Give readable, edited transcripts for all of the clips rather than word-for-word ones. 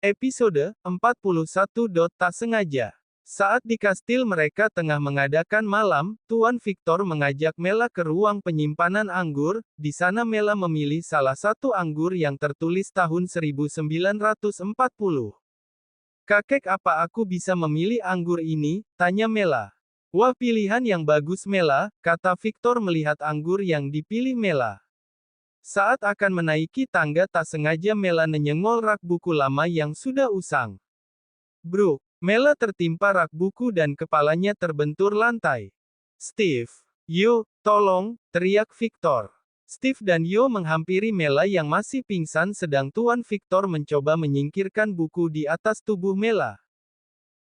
Episode 41. Tak sengaja. Saat di kastil mereka tengah mengadakan malam, Tuan Victor mengajak Mela ke ruang penyimpanan anggur. Di sana Mela memilih salah satu anggur yang tertulis tahun 1940. "Kakek, apa aku bisa memilih anggur ini?" tanya Mela. "Wah, pilihan yang bagus Mela," kata Victor melihat anggur yang dipilih Mela. Saat akan menaiki tangga, tak sengaja Mela menyenggol rak buku lama yang sudah usang. Bruk! Mela tertimpa rak buku dan kepalanya terbentur lantai. "Steve! Yo, tolong!" teriak Victor. Steve dan Yo menghampiri Mela yang masih pingsan sedang Tuan Victor mencoba menyingkirkan buku di atas tubuh Mela.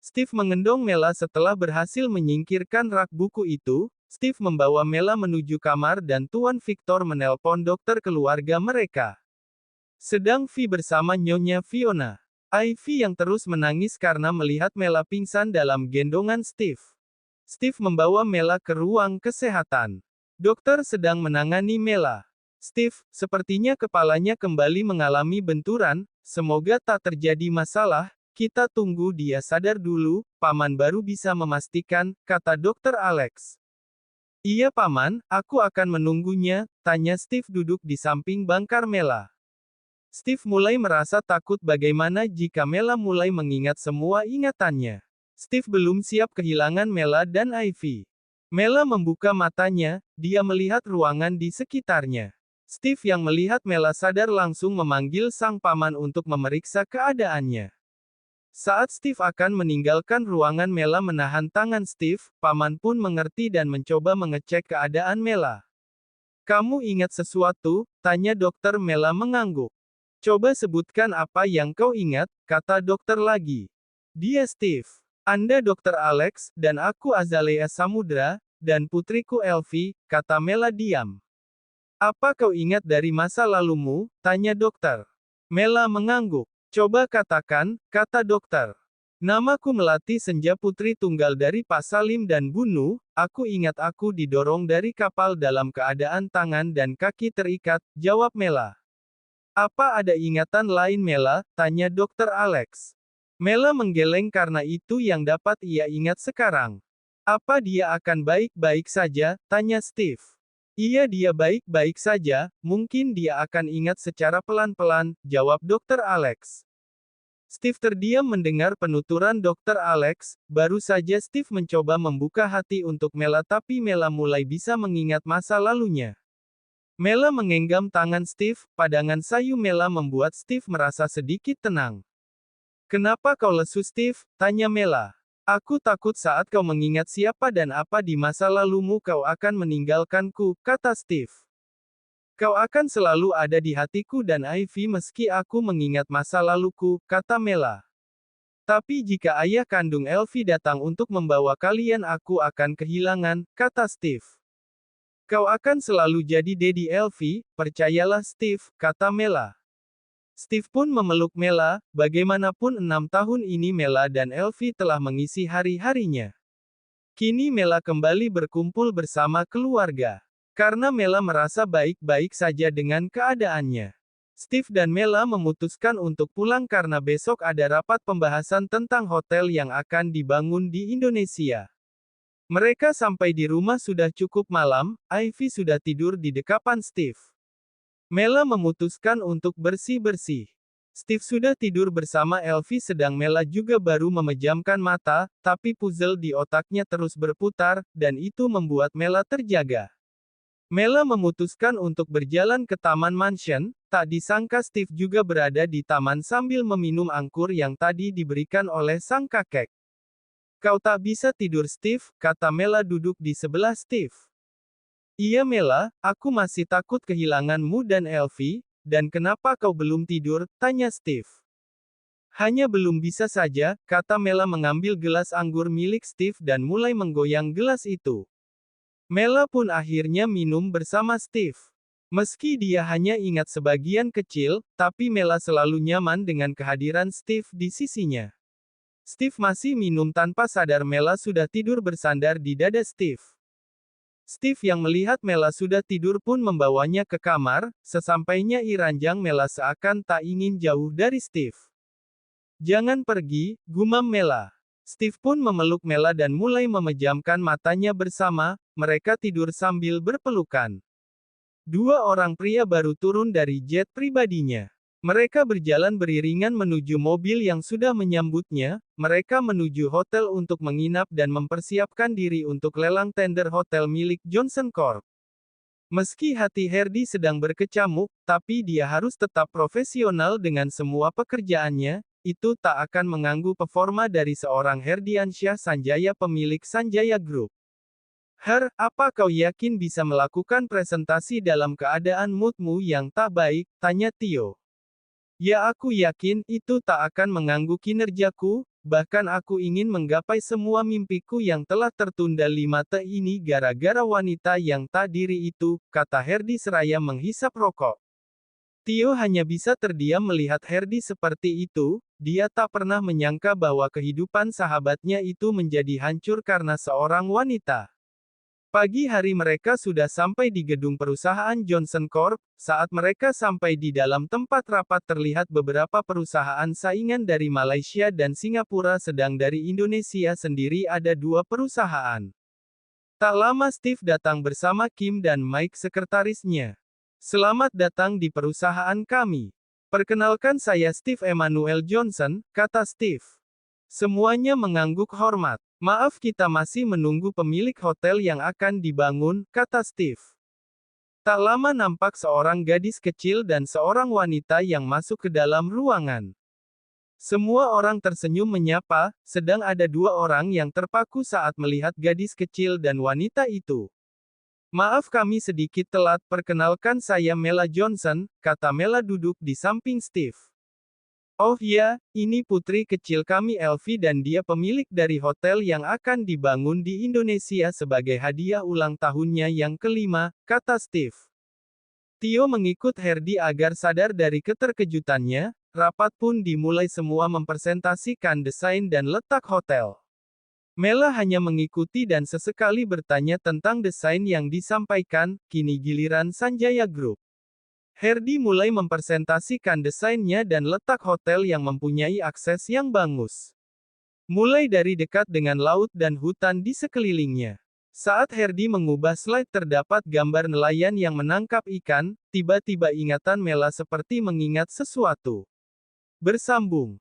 Steve mengendong Mela setelah berhasil menyingkirkan rak buku itu. Steve membawa Mela menuju kamar dan Tuan Victor menelpon dokter keluarga mereka. Sedang Vi bersama Nyonya Fiona. Ivy yang terus menangis karena melihat Mela pingsan dalam gendongan Steve. Steve membawa Mela ke ruang kesehatan. Dokter sedang menangani Mela. "Steve, sepertinya kepalanya kembali mengalami benturan, semoga tak terjadi masalah, kita tunggu dia sadar dulu, Paman baru bisa memastikan," kata Dokter Alex. "Iya Paman, aku akan menunggunya," tanya Steve duduk di samping bangkar Mela. Steve mulai merasa takut bagaimana jika Mela mulai mengingat semua ingatannya. Steve belum siap kehilangan Mela dan Ivy. Mela membuka matanya, dia melihat ruangan di sekitarnya. Steve yang melihat Mela sadar langsung memanggil sang paman untuk memeriksa keadaannya. Saat Steve akan meninggalkan ruangan, Mela menahan tangan Steve. Paman pun mengerti dan mencoba mengecek keadaan Mela. "Kamu ingat sesuatu?" tanya dokter. Mela mengangguk. "Coba sebutkan apa yang kau ingat," kata dokter lagi. "Dia Steve. Anda Dokter Alex, dan aku Azalea Samudra, dan putriku Elvi," kata Mela diam. "Apa kau ingat dari masa lalumu?" tanya dokter. Mela mengangguk. "Coba katakan," kata dokter. "Namaku Melati Senja, putri tunggal dari Pak Salim dan Bunu. Aku ingat aku didorong dari kapal dalam keadaan tangan dan kaki terikat," jawab Mela. "Apa ada ingatan lain Mela?" tanya dokter Alex. Mela menggeleng karena itu yang dapat ia ingat sekarang. "Apa dia akan baik-baik saja?" tanya Steve. "Iya, dia baik-baik saja, mungkin dia akan ingat secara pelan-pelan," jawab dokter Alex. Steve terdiam mendengar penuturan dokter Alex. Baru saja Steve mencoba membuka hati untuk Mela, tapi Mela mulai bisa mengingat masa lalunya. Mela menggenggam tangan Steve. Padangan sayu Mela membuat Steve merasa sedikit tenang. "Kenapa kau lesu Steve?" tanya Mela. "Aku takut saat kau mengingat siapa dan apa di masa lalumu kau akan meninggalkanku," kata Steve. "Kau akan selalu ada di hatiku dan Ivy meski aku mengingat masa laluku," kata Mela. "Tapi jika ayah kandung Elvi datang untuk membawa kalian, aku akan kehilangan," kata Steve. "Kau akan selalu jadi Daddy Elvi, percayalah Steve," kata Mela. Steve pun memeluk Mela. Bagaimanapun 6 tahun ini Mela dan Elvi telah mengisi hari-harinya. Kini Mela kembali berkumpul bersama keluarga. Karena Mela merasa baik-baik saja dengan keadaannya. Steve dan Mela memutuskan untuk pulang karena besok ada rapat pembahasan tentang hotel yang akan dibangun di Indonesia. Mereka sampai di rumah sudah cukup malam. Ivy sudah tidur di dekapan Steve. Mela memutuskan untuk bersih-bersih. Steve sudah tidur bersama Elvi sedang Mela juga baru memejamkan mata, tapi puzzle di otaknya terus berputar, dan itu membuat Mela terjaga. Mela memutuskan untuk berjalan ke Taman Mansion. Tak disangka Steve juga berada di taman sambil meminum anggur yang tadi diberikan oleh sang kakek. "Kau tak bisa tidur Steve," kata Mela duduk di sebelah Steve. "Iya Mela, aku masih takut kehilanganmu dan Elvi." "Dan kenapa kau belum tidur?" tanya Steve. "Hanya belum bisa saja," kata Mela mengambil gelas anggur milik Steve dan mulai menggoyang gelas itu. Mela pun akhirnya minum bersama Steve. Meski dia hanya ingat sebagian kecil, tapi Mela selalu nyaman dengan kehadiran Steve di sisinya. Steve masih minum tanpa sadar Mela sudah tidur bersandar di dada Steve. Steve yang melihat Mela sudah tidur pun membawanya ke kamar. Sesampainya di ranjang Mela seakan tak ingin jauh dari Steve. Jangan pergi, gumam Mela. Steve pun memeluk Mela dan mulai memejamkan matanya bersama, mereka tidur sambil berpelukan. Dua orang pria baru turun dari jet pribadinya. Mereka berjalan beriringan menuju mobil yang sudah menyambutnya, mereka menuju hotel untuk menginap dan mempersiapkan diri untuk lelang tender hotel milik Johnson Corp. Meski hati Herdi sedang berkecamuk, tapi dia harus tetap profesional dengan semua pekerjaannya, itu tak akan mengganggu performa dari seorang Herdiansyah Sanjaya pemilik Sanjaya Group. Apa kau yakin bisa melakukan presentasi dalam keadaan moodmu yang tak baik? Tanya Tio. Ya aku yakin, itu tak akan mengganggu kinerjaku, bahkan aku ingin menggapai semua mimpiku yang telah tertunda 5 tahun ini gara-gara wanita yang tak diri itu, kata Herdi seraya menghisap rokok. Tio hanya bisa terdiam melihat Herdi seperti itu, dia tak pernah menyangka bahwa kehidupan sahabatnya itu menjadi hancur karena seorang wanita. Pagi hari mereka sudah sampai di gedung perusahaan Johnson Corp. Saat mereka sampai di dalam tempat rapat terlihat beberapa perusahaan saingan dari Malaysia dan Singapura sedang dari Indonesia sendiri ada 2 perusahaan. Tak lama Steve datang bersama Kim dan Mike sekretarisnya. Selamat datang di perusahaan kami. Perkenalkan saya Steve Emmanuel Johnson, kata Steve. Semuanya mengangguk hormat. Maaf kita masih menunggu pemilik hotel yang akan dibangun, kata Steve. Tak lama nampak seorang gadis kecil dan seorang wanita yang masuk ke dalam ruangan. Semua orang tersenyum menyapa, sedang ada 2 orang yang terpaku saat melihat gadis kecil dan wanita itu. Maaf kami sedikit telat, perkenalkan saya Mela Johnson, kata Mela duduk di samping Steve. Oh ya, ini putri kecil kami Elvi dan dia pemilik dari hotel yang akan dibangun di Indonesia sebagai hadiah ulang tahunnya yang ke-5, kata Steve. Tio mengikut Herdi agar sadar dari keterkejutannya, rapat pun dimulai semua mempresentasikan desain dan letak hotel. Mela hanya mengikuti dan sesekali bertanya tentang desain yang disampaikan, kini giliran Sanjaya Group. Herdi mulai mempresentasikan desainnya dan letak hotel yang mempunyai akses yang bagus. Mulai dari dekat dengan laut dan hutan di sekelilingnya. Saat Herdi mengubah slide terdapat gambar nelayan yang menangkap ikan, tiba-tiba ingatan Mela seperti mengingat sesuatu. Bersambung.